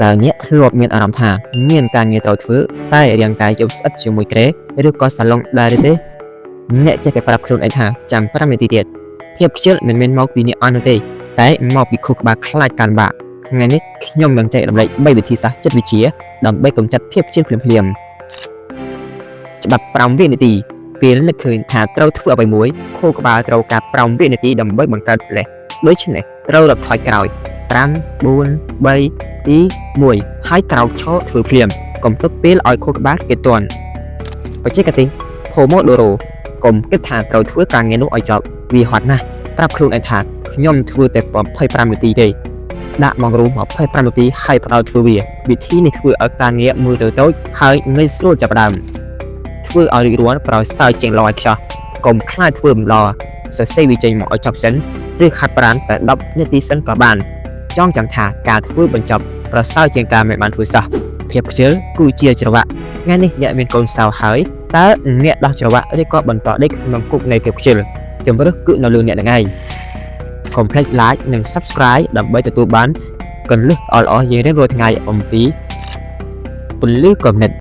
តើអ្នកធ្លាប់មានអារម្មណ៍ថាមានការងារត្រូវធ្វើតែរាងកាយជប់ស្អិតជាមួយក្រែឬក៏សាឡុងដែរទេអ្នកចេះតែប្រាប់ខ្លួនឯងថាចាំ5នាទីទៀតភាពខ្ជិលមិនមែនមកពីអ្នកអន់នោះទេតែមកពីខួរក្បាលខ្លាចការលំបាកថ្ងៃនេះខ្ញុំនឹងចែករំលែក3វិធីសាស្ត្រចិត្តវិទ្យាដើម្បីកម្ចាត់ភាពខ្ជិលភ្លាមច្បាប់5វិនាទីពេលនឹកឃើញថាត្រូវធ្វើអ្វីមួយខួរក្បាលត្រូវការ5វិនាទីដើម្បីបង្កើតផ្លេសដូច្នេះត្រូវរត់ថយក្រោយ5 4 3 2 1ហើយក្រោកឈរធ្វើភ្លាមកុំទុកពេលឲ្យខួរក្បាលគេទាន់បច្ចេកទេស Pomodoro កុំគិតថាត្រូវធ្វើការងារនោះឲ្យចប់វាហត់ណាស់ប្រាប់ខ្លួនឯងថាខ្ញុំធ្វើតែ25នាទីទេដាក់ម៉ោងរួម25នាទីហើយផ្ដោតធ្វើវាវិធីនេះធ្វើឲ្យការងារមើលទៅតូចហើយងាយស្រួលចាប់ផ្ដើមធ្វើឲ្យរួចរាល់ប្រសើរជាងឡឲ្យខ្ចោះកុំខ្លាចធ្វើម្ដងសរសេរវាចេញមកឲ្យចប់សិនឬហាត់ប្រាណតែ10នាទីសិនក៏បានចង់ចាំថាការធ្វើបញ្ចប់ប្រសើរជាងការមិនបានធ្វើសោះភាពខ្ជិលគឺជាច្រវាក់ថ្ងៃនេះអ្នកមានកូនសៅហើយតើអ្នកដោះច្រវាក់ឬក៏បន្តដេកក្នុងគុកនៃភាពខ្ជិលជំរឿនគឺនៅលើអ្នកនឹងឯងកុំភ្លេច like និង subscribe ដើម្បីទទួលបានគន្លឹះល្អៗយើងរៀនរាល់ថ្ងៃអំពីពន្លឺគំនិត